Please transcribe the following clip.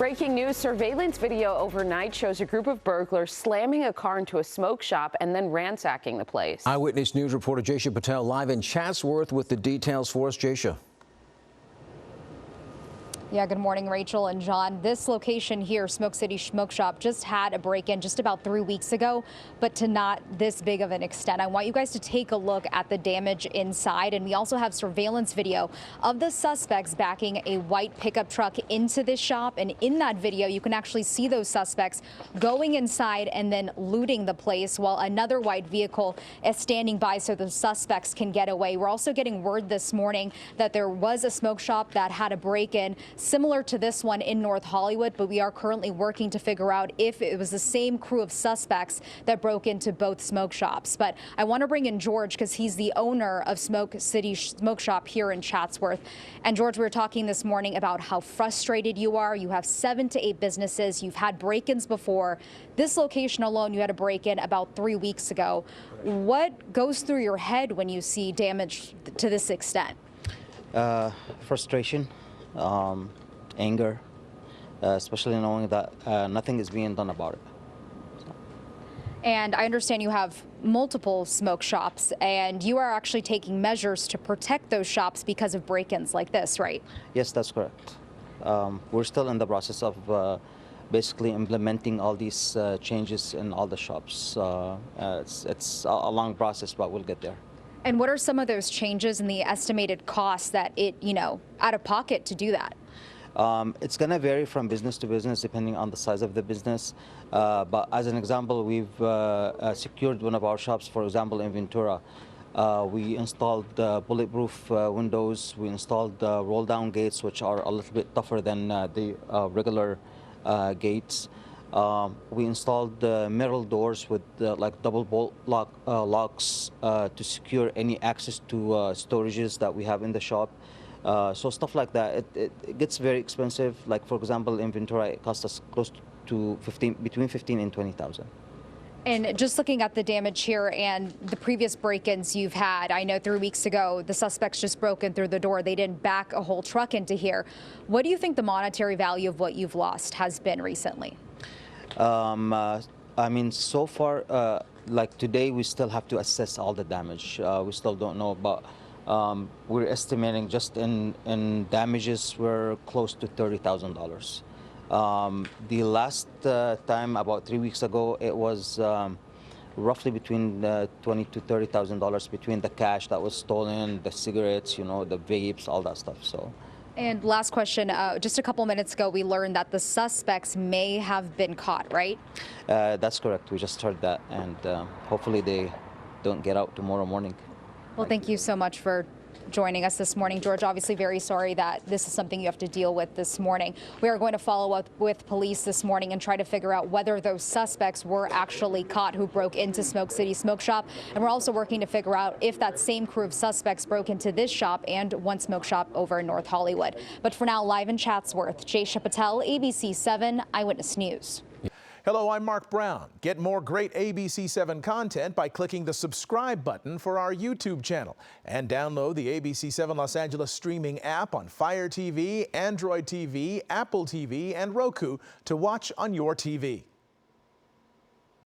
Breaking news, surveillance video overnight shows a group of burglars slamming a car into a smoke shop and then ransacking the place. Eyewitness News reporter Jaysha Patel live in Chatsworth with the details for us. Jaysha. Yeah, good morning, Rachel and John. This location here, Smoke City Smoke Shop, just had a break-in just about 3 weeks ago, but to not this big of an extent. I want you guys to take a look at the damage inside, and we also have surveillance video of the suspects backing a white pickup truck into this shop. And in that video, you can actually see those suspects going inside and then looting the place while another white vehicle is standing by so the suspects can get away. We're also getting word this morning that there was a smoke shop that had a break-in similar to this one in North Hollywood, but we are currently working to figure out if it was the same crew of suspects that broke into both smoke shops. But I want to bring in George because he's the owner of Smoke City Smoke Shop here in Chatsworth. And George, we were talking this morning about how frustrated you are. You have 7 to 8 businesses. You've had break-ins before. This location alone, you had a break-in about 3 weeks ago. What goes through your head when you see damage to this extent? Frustration. Anger, especially knowing that nothing is being done about it. And I understand you have multiple smoke shops, and you are actually taking measures to protect those shops because of break-ins like this, right? Yes, that's correct. We're still in the process of basically implementing all these changes in all the shops. It's a long process, but we'll get there. And what are some of those changes and the estimated costs that out of pocket to do that? It's going to vary from business to business depending on the size of the business. But as an example, we've secured one of our shops, for example, in Ventura. We installed bulletproof windows. We installed roll-down gates, which are a little bit tougher than the regular gates. We installed metal doors with like double bolt locks to secure any access to storages that we have in the shop. So stuff like that, it gets very expensive. Like for example, in Ventura, it cost us close to between 15 and 20,000. And just looking at the damage here and the previous break-ins you've had, I know 3 weeks ago the suspects just broke in through the door. They didn't back a whole truck into here. What do you think the monetary value of what you've lost has been recently? I mean, so far, like today, we still have to assess all the damage. We still don't know, but we're estimating just in damages, we're close to $30,000. The last time, about 3 weeks ago, it was roughly between $20,000 to $30,000 between the cash that was stolen, the cigarettes, the vapes, all that stuff. So. And last question, just a couple minutes ago, we learned that the suspects may have been caught, right? That's correct. We just heard that, and hopefully they don't get out tomorrow morning. Well, thank you so much for joining us this morning. George, obviously very sorry that this is something you have to deal with this morning. We are going to follow up with police this morning and try to figure out whether those suspects were actually caught who broke into Smoke City Smoke Shop. And we're also working to figure out if that same crew of suspects broke into this shop and one smoke shop over in North Hollywood. But for now, live in Chatsworth, Jaysha Patel, ABC 7 Eyewitness News. Hello, I'm Mark Brown. Get more great ABC 7 content by clicking the subscribe button for our YouTube channel and download the ABC 7 Los Angeles streaming app on Fire TV, Android TV, Apple TV, and Roku to watch on your TV.